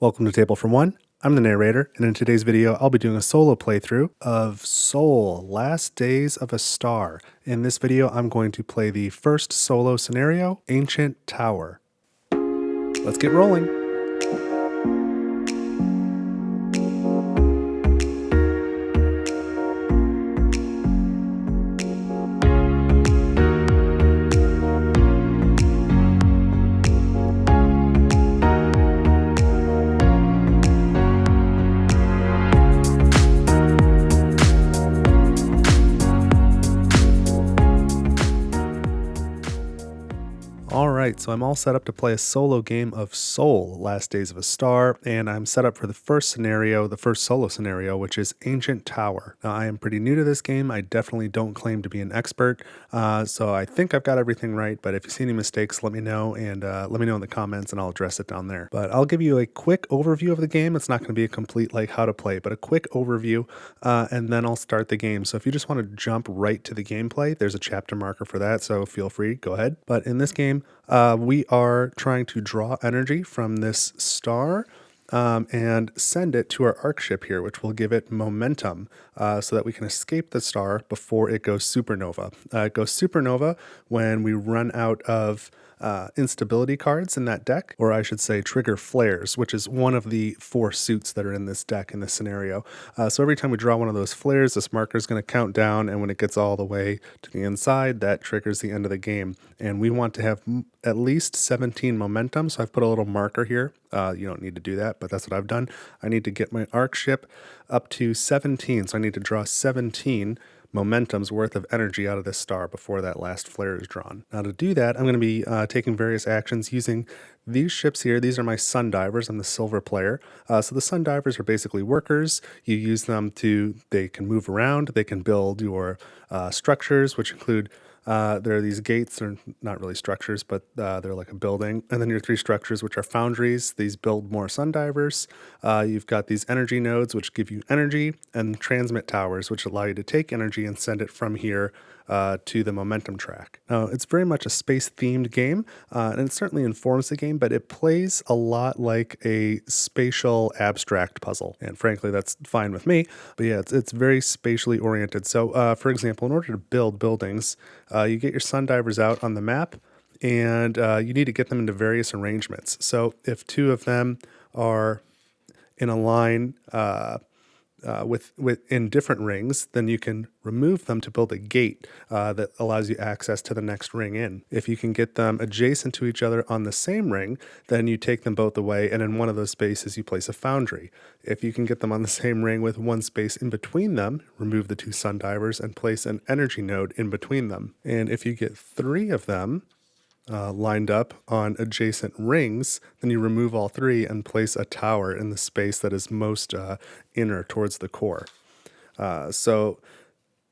Welcome to Table for One. I'm the narrator, and in today's video, I'll be doing a solo playthrough of Soul, Last Days of a Star. In this video, I'm going to play the first solo scenario, Ancient Tower. Let's get rolling. Alright, so I'm all set up to play a solo game of Soul, Last Days of a Star, and I'm set up for the first scenario, the first solo scenario, which is Ancient Tower. Now, I am pretty new to this game. I definitely don't claim to be an expert, so I think I've got everything right, but if you see any mistakes, let me know, and let me know in the comments, and I'll address it down there. But I'll give you a quick overview of the game. It's not going to be a complete, how to play, but a quick overview, and then I'll start the game. So if you just want to jump right to the gameplay, there's a chapter marker for that, so feel free, go ahead. But in this game, we are trying to draw energy from this star and send it to our arc ship here, which will give it momentum so that we can escape the star before it goes supernova. It goes supernova when we run out of instability cards in that deck, or I should say trigger flares, which is one of the 4 suits that are in this deck in this scenario. So every time we draw one of those flares, this marker is going to count down, and when it gets all the way to the inside, that triggers the end of the game. And we want to have at least 17 momentum, so I've put a little marker here. You don't need to do that, but that's what I've done. I need to get my arc ship up to 17, so I need to draw 17 momentum's worth of energy out of this star before that last flare is drawn. Now to do that, I'm going to be taking various actions using these ships here. These are my sun divers. I'm the silver player. So the sun divers are basically workers. You use them they can move around. They can build your structures, which include there are these gates. They're not really structures, but they're like a building. And then your 3 structures, which are foundries. These build more sun divers. You've got these energy nodes, which give you energy, and transmit towers, which allow you to take energy and send it from here to the momentum track. Now, it's very much a space-themed game, and it certainly informs the game, but it plays a lot like a spatial abstract puzzle. And frankly, that's fine with me. But yeah, it's very spatially oriented. So, for example, in order to build buildings, you get your sun divers out on the map, and you need to get them into various arrangements. So if 2 of them are in a line in different rings, then you can remove them to build a gate that allows you access to the next ring in. If you can get them adjacent to each other on the same ring, then you take them both away, and in one of those spaces you place a foundry. If you can get them on the same ring with one space in between them, remove the 2 sun divers and place an energy node in between them. And if you get 3 of them lined up on adjacent rings, then you remove all 3 and place a tower in the space that is most inner towards the core. So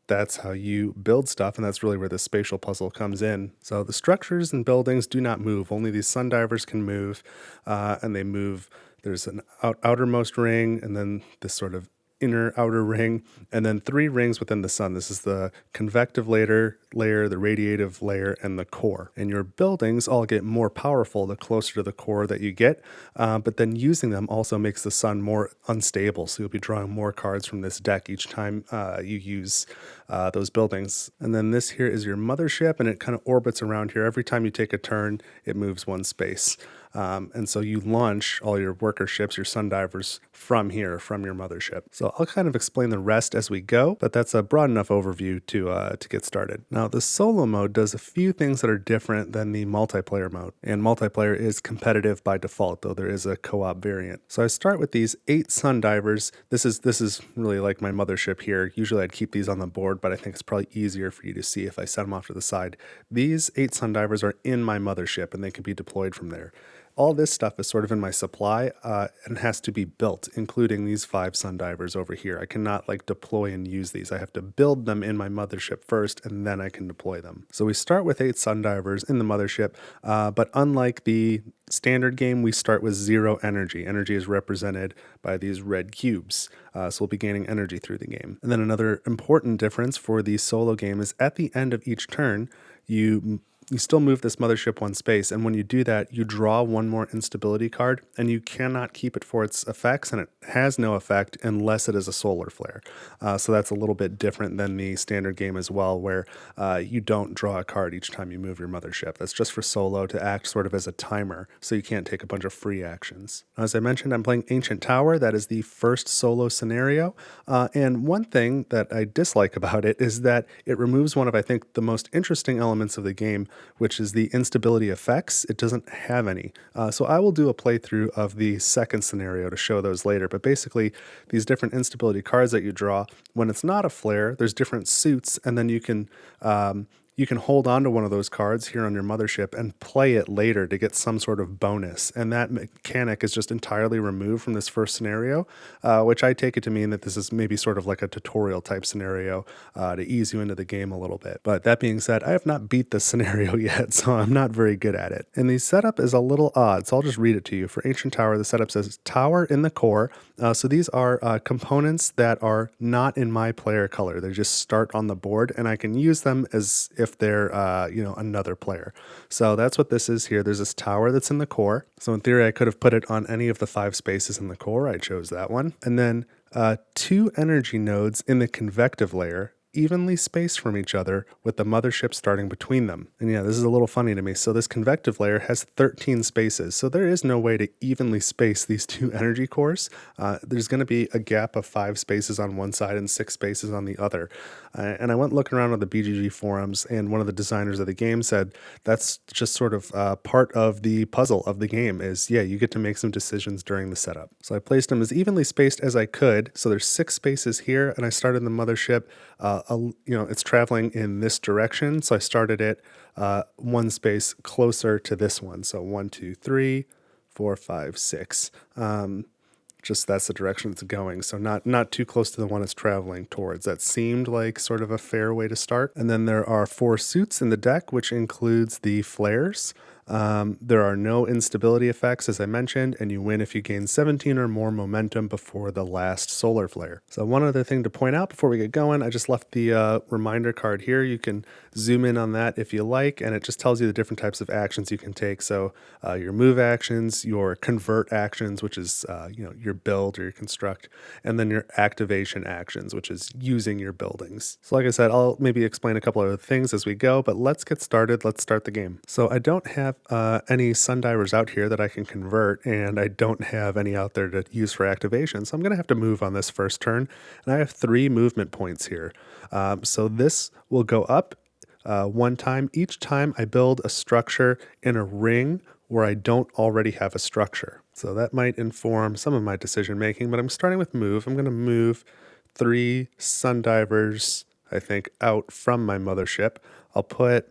that's how you build stuff, and that's really where the spatial puzzle comes in. So the structures and buildings do not move. Only these sun divers can move, and they move. There's an outermost ring, and then this sort of inner outer ring, and then 3 rings within the sun. This is the convective layer, the radiative layer, and the core. And your buildings all get more powerful the closer to the core that you get, but then using them also makes the sun more unstable. So you'll be drawing more cards from this deck each time you use those buildings. And then this here is your mothership, and it kind of orbits around here. Every time you take a turn, it moves 1 space. And so you launch all your worker ships, your sun divers, from here, from your mothership. So I'll kind of explain the rest as we go, but that's a broad enough overview to get started. Now, the solo mode does a few things that are different than the multiplayer mode, and multiplayer is competitive by default, though there is a co-op variant. So I start with these 8 sun divers. This is really like my mothership here. Usually I'd keep these on the board, but I think it's probably easier for you to see if I set them off to the side. These 8 sun divers are in my mothership, and they can be deployed from there. All this stuff is sort of in my supply and has to be built, including these 5 sun divers over here. I cannot deploy and use these. I have to build them in my mothership first, and then I can deploy them. So we start with 8 sun divers in the mothership, but unlike the standard game, we start with 0 energy. Energy is represented by these red cubes, so we'll be gaining energy through the game. And then another important difference for the solo game is at the end of each turn, you you still move this mothership one space, and when you do that, you draw one more instability card, and you cannot keep it for its effects, and it has no effect unless it is a solar flare. So that's a little bit different than the standard game as well, where you don't draw a card each time you move your mothership. That's just for solo to act sort of as a timer, so you can't take a bunch of free actions. As I mentioned, I'm playing Ancient Tower. That is the first solo scenario, and one thing that I dislike about it is that it removes one of, I think, the most interesting elements of the game, which is the instability effects. It doesn't have any. So I will do a playthrough of the second scenario to show those later, but basically these different instability cards that you draw, when it's not a flare, there's different suits, and then you can hold on to one of those cards here on your mothership and play it later to get some sort of bonus. And that mechanic is just entirely removed from this first scenario, which I take it to mean that this is maybe sort of like a tutorial type scenario to ease you into the game a little bit. But that being said, I have not beat this scenario yet, so I'm not very good at it. And the setup is a little odd, so I'll just read it to you. For Ancient Tower, the setup says Tower in the core. So these are components that are not in my player color. They just start on the board, and I can use them as if they're another player. So that's what this is here. There's this tower that's in the core. So in theory, I could have put it on any of the 5 spaces in the core. I chose that one. And then 2 energy nodes in the convective layer, evenly spaced from each other with the mothership starting between them. And yeah, this is a little funny to me. So this convective layer has 13 spaces. So there is no way to evenly space these 2 energy cores. There's going to be a gap of 5 spaces on one side and 6 spaces on the other. And I went looking around on the BGG forums, and one of the designers of the game said that's just sort of part of the puzzle of the game is, yeah, you get to make some decisions during the setup. So I placed them as evenly spaced as I could. So there's 6 spaces here, and I started the mothership it's traveling in this direction. So I started it one space closer to this one. So 1, 2, 3, 4, 5, 6. Just that's the direction it's going. So not too close to the one it's traveling towards. That seemed like sort of a fair way to start. And then there are 4 suits in the deck, which includes the flares. There are no instability effects, as I mentioned, and you win if you gain 17 or more momentum before the last solar flare. So one other thing to point out before we get going, I just left the reminder card here. You can zoom in on that if you like, and it just tells you the different types of actions you can take. So your move actions, your convert actions, which is your build or your construct, and then your activation actions, which is using your buildings. So like I said, I'll maybe explain a couple of things as we go, but let's get started. Let's start the game. So I don't have any sundivers out here that I can convert, and I don't have any out there to use for activation. So I'm going to have to move on this first turn, and I have 3 movement points here. So this will go up one time. Each time I build a structure in a ring where I don't already have a structure. So that might inform some of my decision making, but I'm starting with move. I'm going to move 3 sundivers, I think, out from my mothership. I'll put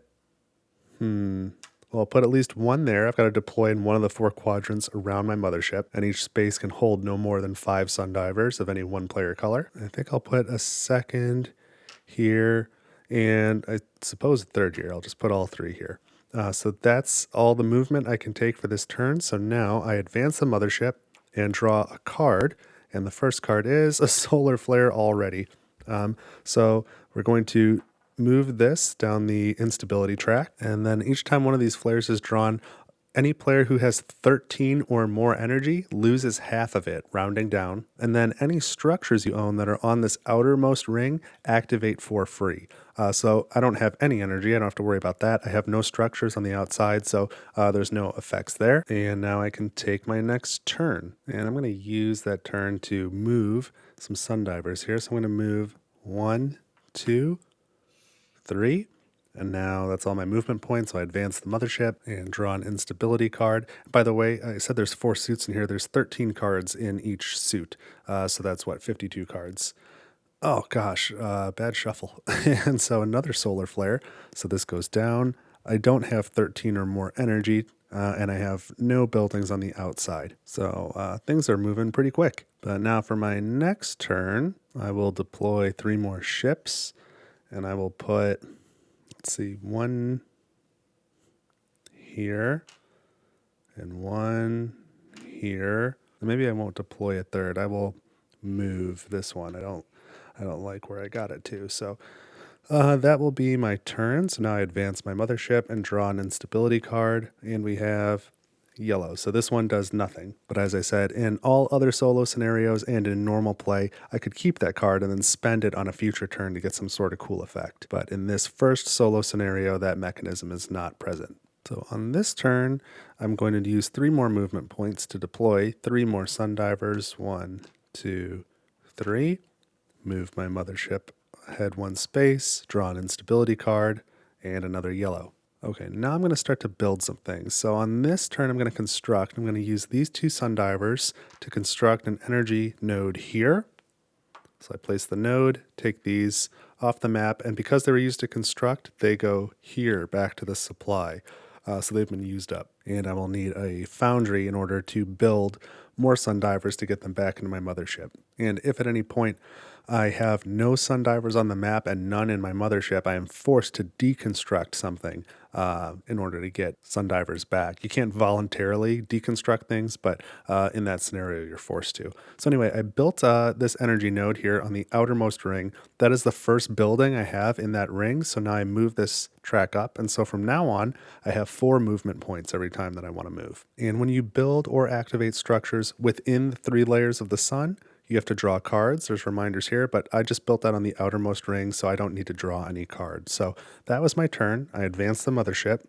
at least 1 there. I've got to deploy in one of the 4 quadrants around my mothership, and each space can hold no more than 5 sundivers of any 1 player color. I think I'll put a second here, and I suppose a third here. I'll just put all 3 here. So that's all the movement I can take for this turn. So now I advance the mothership and draw a card, and the first card is a solar flare already. So we're going to move this down the instability track, and then each time one of these flares is drawn, any player who has 13 or more energy loses half of it, rounding down. And then any structures you own that are on this outermost ring activate for free. So I don't have any energy. I don't have to worry about that. I have no structures on the outside, so there's no effects there. And now I can take my next turn. And I'm going to use that turn to move some sundivers here. So I'm going to move 1, 2, 3. And now that's all my movement points. So I advance the mothership and draw an instability card. By the way, I said there's 4 suits in here. There's 13 cards in each suit. So that's 52 cards. Oh gosh, bad shuffle. And so another solar flare. So this goes down. I don't have 13 or more energy, and I have no buildings on the outside. So things are moving pretty quick. But now for my next turn, I will deploy 3 more ships, and I will put, let's see, 1 here and 1 here. Maybe I won't deploy a third. I will move this one. I don't like where I got it to. So That will be my turn. So now I advance my mothership and draw an instability card, and we have yellow. So this one does nothing. But as I said, in all other solo scenarios and in normal play, I could keep that card and then spend it on a future turn to get some sort of cool effect. But in this first solo scenario, that mechanism is not present. So on this turn, I'm going to use 3 more movement points to deploy 3 more Sundivers. 1, 2, 3. Move my mothership ahead 1 space, draw an instability card, and another yellow. Okay, now I'm going to start to build some things. So on this turn, I'm going to construct. I'm going to use these 2 Sundivers to construct an energy node here. So I place the node, take these off the map, and because they were used to construct, they go here back to the supply. So they've been used up. And I will need a foundry in order to build more Sundivers to get them back into my mothership. And if at any point I have no Sundivers on the map and none in my mothership, I am forced to deconstruct something in order to get Sundivers back. You can't voluntarily deconstruct things, but in that scenario, you're forced to. So anyway, I built this energy node here on the outermost ring. That is the first building I have in that ring. So now I move this track up. And so from now on, I have 4 movement points every time that I want to move. And when you build or activate structures within the 3 layers of the sun, you have to draw cards. There's reminders here, but I just built that on the outermost ring, so I don't need to draw any cards. So that was my turn. I advanced the mothership.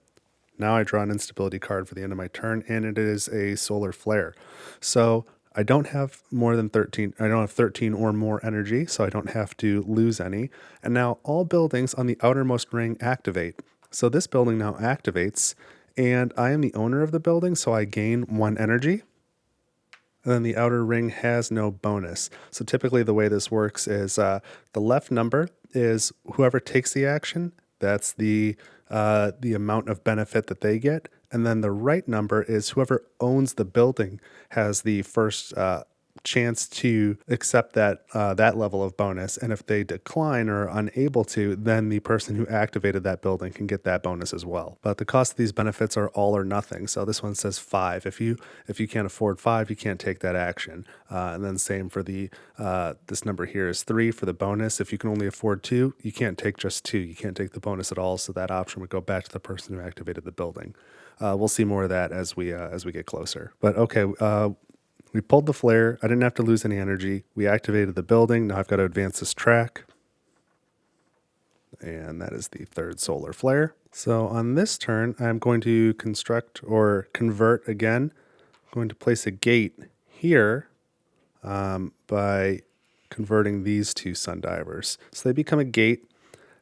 Now I draw an instability card for the end of my turn, and it is a solar flare. So I don't have more than 13. I don't have 13 or more energy, so I don't have to lose any. And now all buildings on the outermost ring activate. So this building now activates, and I am the owner of the building, so I gain 1 energy. And then the outer ring has no bonus. So typically the way this works is the left number is whoever takes the action, that's the amount of benefit that they get. And then the right number is whoever owns the building has the first chance to accept that level of bonus. And if they decline or are unable to, then the person who activated that building can get that bonus as well. But the cost of these benefits are all or nothing. So this one says 5. If you can't afford 5, you can't take that action. And then same for the this number here is 3 for the bonus. If you can only afford 2, you can't take just 2. You can't take the bonus at all. So that option would go back to the person who activated the building. We'll see more of that as we get closer. But okay. We pulled the flare. I didn't have to lose any energy. We activated the building. Now I've got to advance this track. And that is the 3rd solar flare. So on this turn, I'm going to construct or convert again. I'm going to place a gate here by converting these 2 Sundivers. So they become a gate.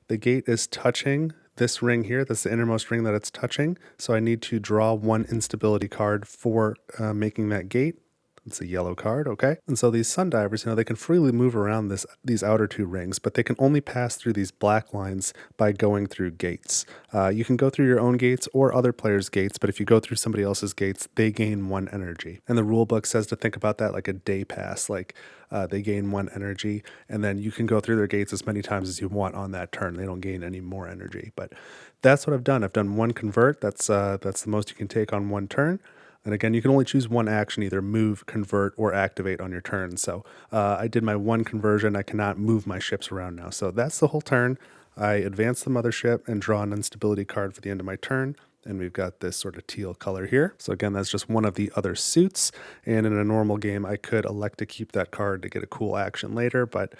The gate is touching this ring here. That's the innermost ring that it's touching. So I need to draw 1 instability card for making that gate. It's a yellow card, okay? And so these Sundivers, they can freely move around these outer 2 rings, but they can only pass through these black lines by going through gates. You can go through your own gates or other players' gates, but if you go through somebody else's gates, they gain 1 energy. And the rule book says to think about that like a day pass, like they gain 1 energy, and then you can go through their gates as many times as you want on that turn. They don't gain any more energy. But that's what I've done. I've done 1 convert. That's the most you can take on 1 turn. And again, you can only choose 1 action, either move, convert, or activate on your turn. So I did my 1 conversion. I cannot move my ships around now. So that's the whole turn. I advance the mothership and draw an instability card for the end of my turn. And we've got this sort of teal color here. So again, that's just one of the other suits. And in a normal game, I could elect to keep that card to get a cool action later, but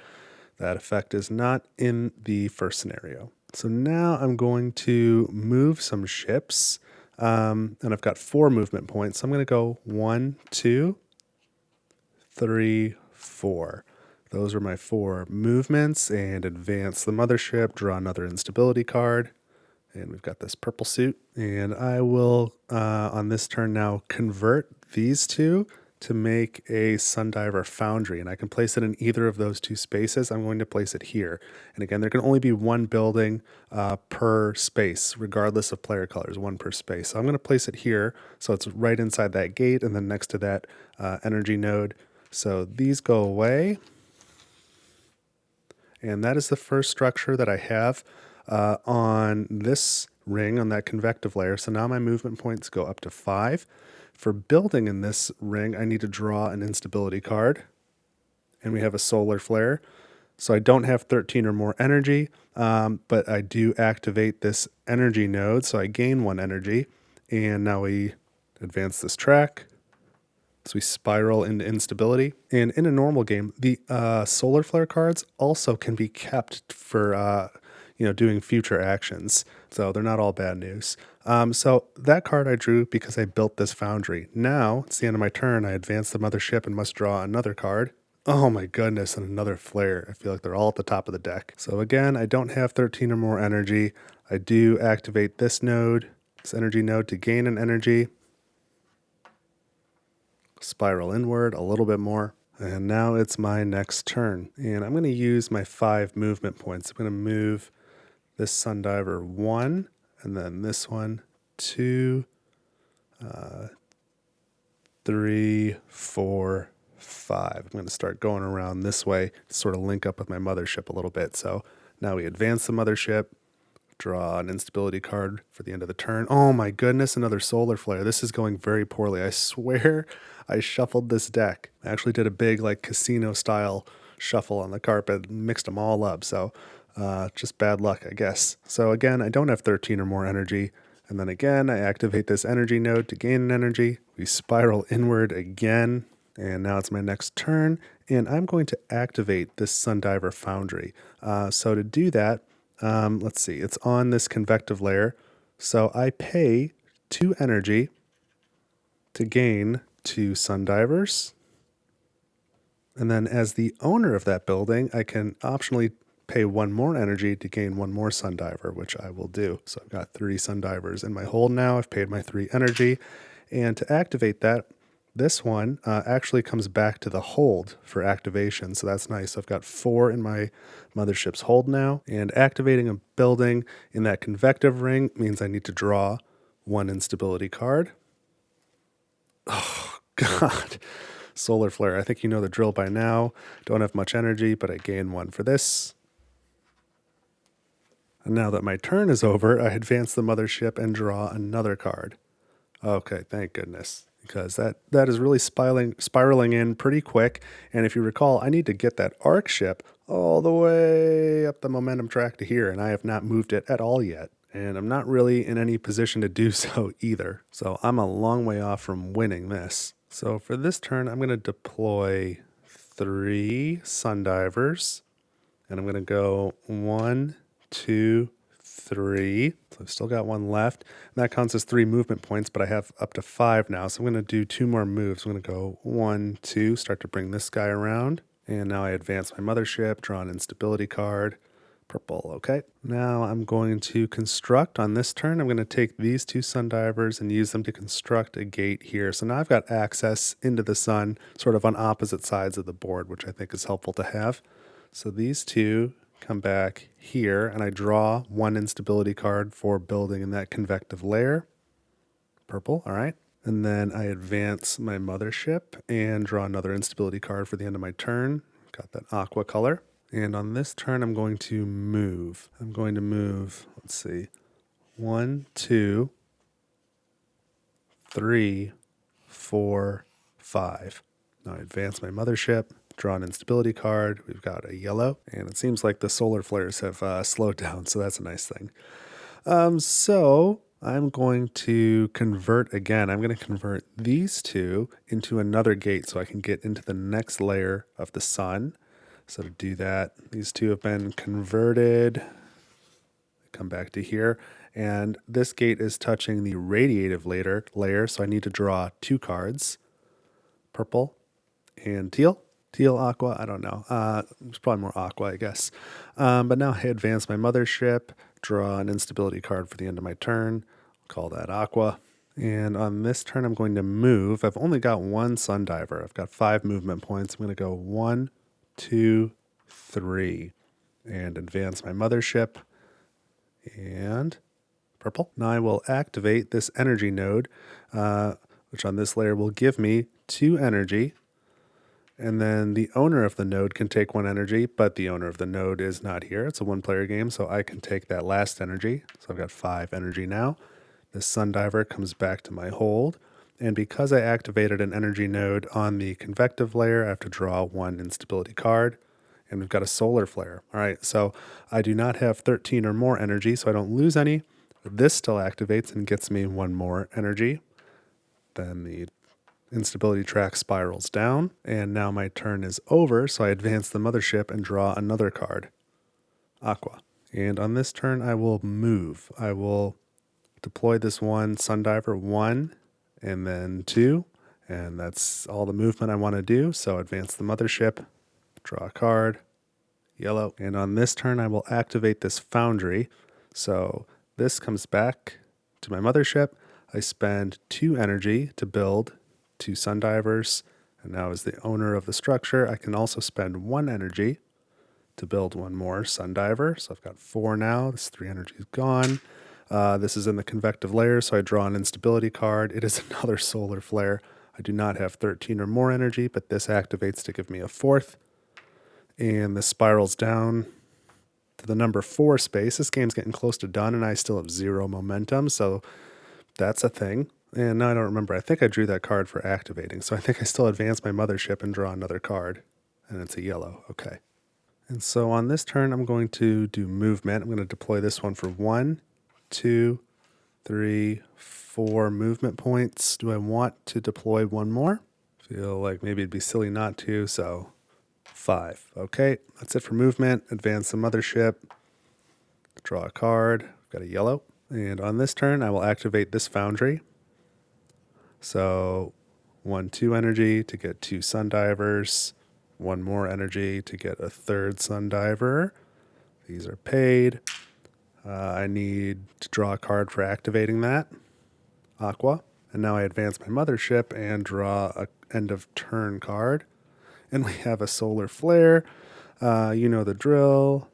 that effect is not in the first scenario. So now I'm going to move some ships. And I've got 4 movement points. So I'm going to go 1, 2, 3, 4. Those are my 4 movements, and advance the mothership, draw another instability card. And we've got this purple suit. And I will, on this turn now, convert these 2 to make a Sundiver Foundry, and I can place it in either of those 2 spaces. I'm going to place it here. And again, there can only be 1 building per space, regardless of player colors, 1 per space. So I'm going to place it here, so it's right inside that gate and then next to that energy node. So these go away. And that is the first structure that I have on this ring, on that convective layer. So now my movement points go up to 5. For building in this ring, I need to draw an instability card. And we have a solar flare. So I don't have 13 or more energy, but I do activate this energy node. So I gain 1 energy. And now we advance this track. So we spiral into instability. And in a normal game, the solar flare cards also can be kept for doing future actions. So they're not all bad news. So that card I drew because I built this foundry. Now it's the end of my turn. I advance the mothership and must draw another card. Oh my goodness, and another flare. I feel like they're all at the top of the deck. So again, I don't have 13 or more energy. I do activate this node, this energy node, to gain an energy. Spiral inward a little bit more. And now it's my next turn. And I'm going to use my 5 movement points. I'm going to move this Sundiver 1, and then this one 2, 3, 4, 5. I'm going to start going around this way to sort of link up with my mothership a little bit. So now we advance the mothership, draw an instability card for the end of the turn. Oh my goodness, another solar flare. This is going very poorly. I swear I shuffled this deck. I actually did a big like casino style shuffle on the carpet, mixed them all up. So just bad luck, I guess. So again, I don't have 13 or more energy. And then again, I activate this energy node to gain an energy. We spiral inward again. And now it's my next turn. And I'm going to activate this Sundiver Foundry. So to do that, let's see, it's on this convective layer. So I pay 2 energy to gain 2 Sundivers. And then as the owner of that building, I can optionally pay 1 more energy to gain 1 more Sundiver, which I will do. So I've got 3 Sundivers in my hold now. I've paid my 3 energy. And to activate that, this one actually comes back to the hold for activation. So that's nice. So I've got 4 in my mothership's hold now. And activating a building in that convective ring means I need to draw 1 instability card. Oh, God. Solar flare. I think you know the drill by now. Don't have much energy, but I gain 1 for this. And now that my turn is over, I advance the mothership and draw another card. Okay, thank goodness, because that is really spiraling in pretty quick. And if you recall, I need to get that arc ship all the way up the momentum track to here, and I have not moved it at all yet. And I'm not really in any position to do so either. So I'm a long way off from winning this. So for this turn, I'm going to deploy 3 Sundivers, and I'm going to go 1, 2, 3. So I've still got 1 left. And that counts as 3 movement points, but I have up to 5 now. So I'm going to do 2 more moves. I'm going to go 1, 2, start to bring this guy around. And now I advance my mothership, draw an instability card. Purple, okay. Now I'm going to construct on this turn. I'm going to take these 2 Sundivers and use them to construct a gate here. So now I've got access into the sun, sort of on opposite sides of the board, which I think is helpful to have. So these 2 come back here, and I draw 1 instability card for building in that convective layer. Purple, all right. And then I advance my mothership and draw another instability card for the end of my turn. Got that aqua color. And on this turn, I'm going to move. I'm going to move, let's see, 1, 2, 3, 4, 5. Now I advance my mothership, draw an instability card. We've got a yellow, and it seems like the solar flares have slowed down, so that's a nice thing. So I'm going to convert again. I'm going to convert these 2 into another gate so I can get into the next layer of the sun. So to do that, these 2 have been converted. Come back to here. And this gate is touching the radiative layer, so I need to draw 2 cards. Purple and teal. Teal, aqua, I don't know. It's probably more aqua, I guess. But now I advance my mothership, draw an instability card for the end of my turn. Call that aqua. And on this turn, I'm going to move. I've only got 1 Sundiver. I've got 5 movement points. I'm going to go 1, 2, 3, and advance my mothership. And purple. Now I will activate this energy node, which on this layer will give me 2 energy. And then the owner of the node can take 1 energy, but the owner of the node is not here. It's a 1-player game, so I can take that last energy. So I've got 5 energy now. This Sundiver comes back to my hold. And because I activated an energy node on the convective layer, I have to draw 1 instability card. And we've got a solar flare. All right, so I do not have 13 or more energy, so I don't lose any. This still activates and gets me 1 more energy. Then the instability track spirals down, and now my turn is over, so I advance the mothership and draw another card, Aqua. And on this turn, I will move. I will deploy this one Sundiver 1 and then 2, and that's all the movement I want to do. So advance the mothership, draw a card, yellow. And on this turn, I will activate this foundry. So this comes back to my mothership. I spend 2 energy to build 2 Sundivers, and now as the owner of the structure, I can also spend 1 energy to build 1 more Sundiver. So I've got 4 now. This 3 energy is gone. This is in the convective layer, so I draw an instability card. It is another solar flare. I do not have 13 or more energy, but this activates to give me a 4th. And this spirals down to the number 4 space. This game's getting close to done, and I still have 0 momentum, so that's a thing. And now I don't remember. I think I drew that card for activating, so I think I still advance my mothership and draw another card, and it's a yellow. Okay. And so on this turn, I'm going to do movement. I'm going to deploy this one for 1, 2, 3, 4 movement points. Do I want to deploy 1 more? Feel like maybe it'd be silly not to, so 5. Okay, that's it for movement. Advance the mothership. Draw a card. Got a yellow. And on this turn, I will activate this foundry. So 1, 2 energy to get 2 Sundivers. 1 more energy to get a 3rd Sundiver. These are paid. I need to draw a card for activating that. Aqua. And now I advance my mothership and draw a end of turn card. And we have a solar flare. You know the drill.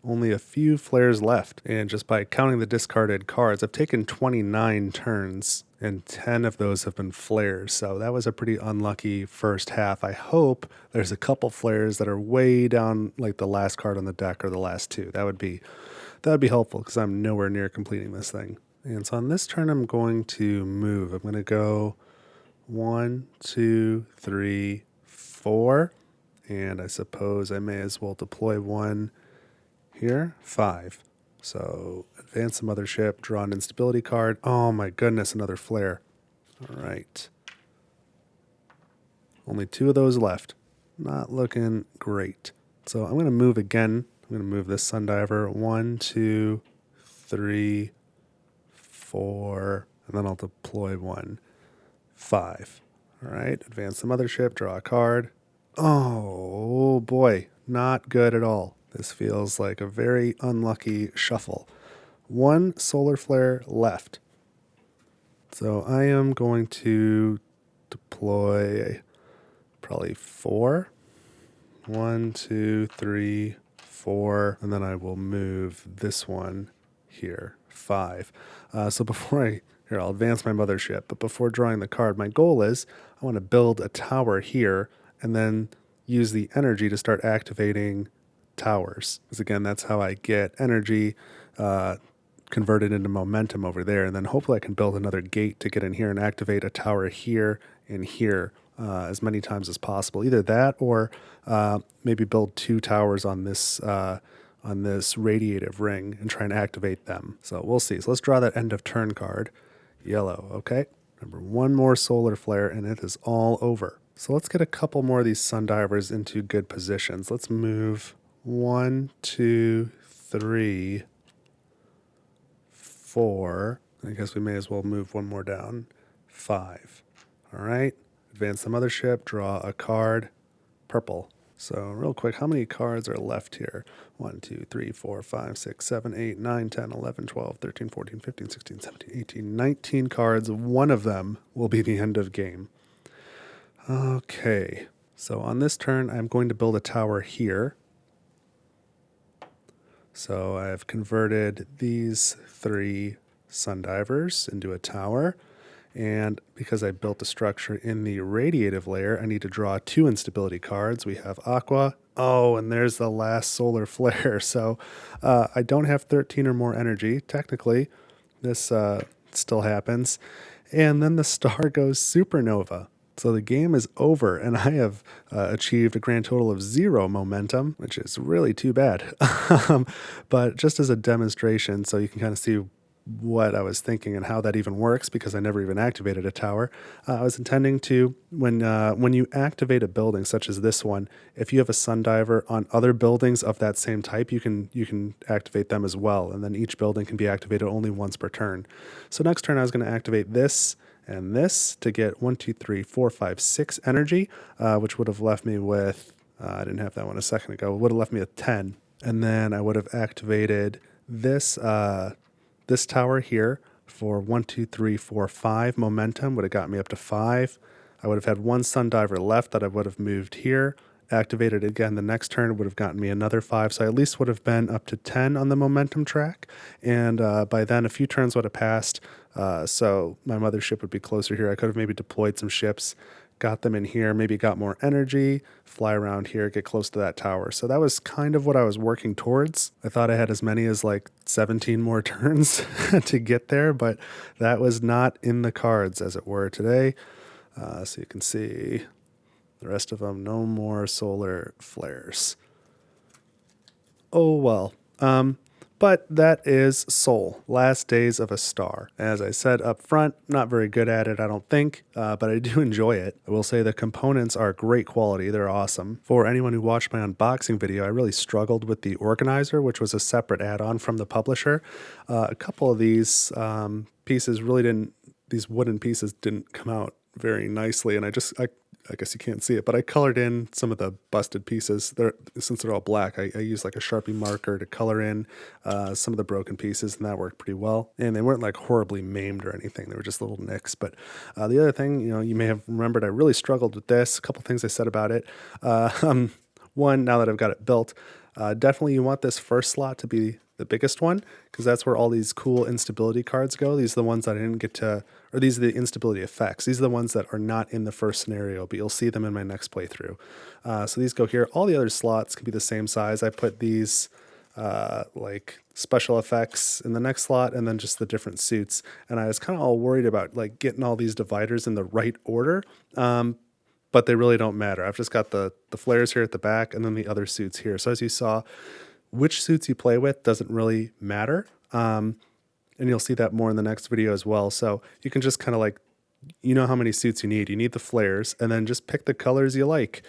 Only a few flares left. And just by counting the discarded cards, I've taken 29 turns, and 10 of those have been flares. So that was a pretty unlucky first half. I hope there's a couple flares that are way down, like the last card on the deck or the last 2. That would be helpful because I'm nowhere near completing this thing. And so on this turn, I'm going to move. I'm going to go 1, 2, 3, 4. And I suppose I may as well deploy 1 here, 5. So advance the mothership, draw an instability card. Oh my goodness, another flare. All right. Only 2 of those left. Not looking great. So I'm going to move again. I'm going to move this Sundiver 1, 2, 3, 4, and then I'll deploy 1, 5. All right, advance the mothership, draw a card. Oh boy, not good at all. This feels like a very unlucky shuffle. 1 solar flare left. So I am going to deploy probably 4. 1, 2, 3, 4. And then I will move this one here, 5. So before I'll advance my mothership. But before drawing the card, my goal is I want to build a tower here and then use the energy to start activating towers. Because again, that's how I get energy converted into momentum over there. And then hopefully I can build another gate to get in here and activate a tower here and here as many times as possible. Either that or maybe build 2 towers on this radiative ring and try and activate them. So we'll see. So let's draw that end of turn card. Yellow, okay. Remember, 1 more solar flare and it is all over. So let's get a couple more of these Sundivers into good positions. Let's move 1, 2, 3, 4. I guess we may as well move 1 more down. 5. All right. Advance the mothership, draw a card. Purple. So real quick, how many cards are left here? 1, 2, 3, 4, 5, 6, 7, 8, 9, 10, 11, 12, 13, 14, 15, 16, 17, 18, 19 cards. 1 of them will be the end of game. Okay. So on this turn, I'm going to build a tower here. So I've converted these 3 Sundivers into a tower. And because I built a structure in the radiative layer, I need to draw 2 instability cards. We have Aqua. Oh, and there's the last solar flare. So I don't have 13 or more energy. Technically, this still happens. And then the star goes supernova. So the game is over, and I have achieved a grand total of 0 momentum, which is really too bad. But just as a demonstration, so you can kind of see what I was thinking and how that even works, because I never even activated a tower. I was intending to, when you activate a building such as this one, if you have a sundiver on other buildings of that same type, you can activate them as well, and then each building can be activated only once per turn. So next turn I was going to activate this and this to get 1, 2, 3, 4, 5, 6 energy, which would have left me with, I didn't have that one a second ago, would have left me with 10. And then I would have activated this this tower here for 1, 2, 3, 4, 5 momentum, would have got me up to 5. I would have had 1 sundiver left that I would have moved here. Activated again the next turn would have gotten me another 5, so I at least would have been up to 10 on the momentum track, and by then a few turns would have passed, so my mothership would be closer here. I could have maybe deployed some ships, got them in here, maybe got more energy, fly around here, get close to that tower. So that was kind of what I was working towards. I thought I had as many as like 17 more turns to get there, but that was not in the cards, as it were, today. So you can see the rest of them, no more solar flares. Oh well. But that is Soul, Last Days of a Star. As I said up front, not very good at it, I don't think, but I do enjoy it. I will say the components are great quality. They're awesome. For anyone who watched my unboxing video, I really struggled with the organizer, which was a separate add-on from the publisher. A couple of these pieces really didn't, these wooden pieces didn't come out very nicely, and I guess you can't see it, but I colored in some of the busted pieces. Since they're all black, I used like a Sharpie marker to color in some of the broken pieces, and that worked pretty well. And they weren't like horribly maimed or anything. They were just little nicks. But the other thing, you may have remembered, I really struggled with this. A couple things I said about it. One, now that I've got it built, definitely you want this first slot to be the biggest one, because that's where all these cool instability cards go. These are the ones that I didn't get to, or these are the instability effects. These are the ones that are not in the first scenario, but you'll see them in my next playthrough. So these go here. All the other slots can be the same size. I put these like special effects in the next slot, and then just the different suits. And I was kind of all worried about like getting all these dividers in the right order. But they really don't matter. I've just got the flares here at the back, and then the other suits here. So as you saw, which suits you play with doesn't really matter. And you'll see that more in the next video as well. So you can just kind of like, you know how many suits you need. You need the flares, and then just pick the colors you like.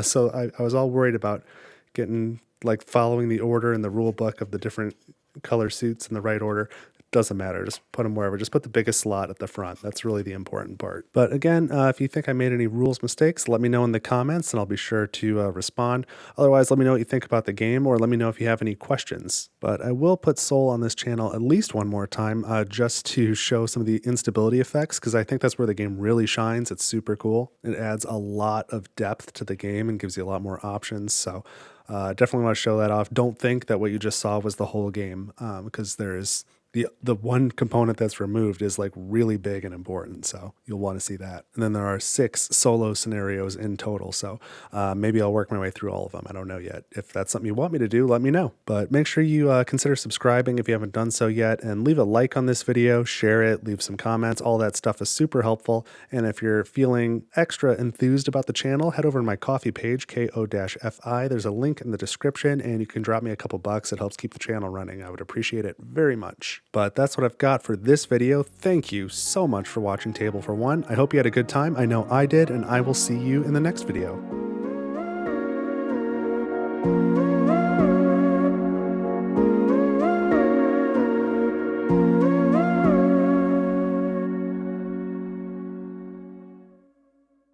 So I was all worried about getting, like, following the order in the rule book of the different color suits in the right order. Doesn't matter. Just put them wherever. Just put the biggest slot at the front. That's really the important part. But again, if you think I made any rules mistakes, let me know in the comments, and I'll be sure to respond. Otherwise, let me know what you think about the game, or let me know if you have any questions. But I will put Soul on this channel at least one more time, just to show some of the instability effects, because I think that's where the game really shines. It's super cool. It adds a lot of depth to the game and gives you a lot more options. So definitely want to show that off. Don't think that what you just saw was the whole game, because there is the one component that's removed is like really big and important, so you'll want to see that. And then there are 6 solo scenarios in total, so maybe I'll work my way through all of them. I don't know yet. If that's something you want me to do, let me know. But make sure you consider subscribing if you haven't done so yet, and leave a like on this video, share it, leave some comments. All that stuff is super helpful. And if you're feeling extra enthused about the channel, head over to my Ko-fi page, ko-fi. There's a link in the description, and you can drop me a couple bucks. It helps keep the channel running. I would appreciate it very much. But that's what I've got for this video. Thank you so much for watching Table for One. I hope you had a good time. I know I did, and I will see you in the next video.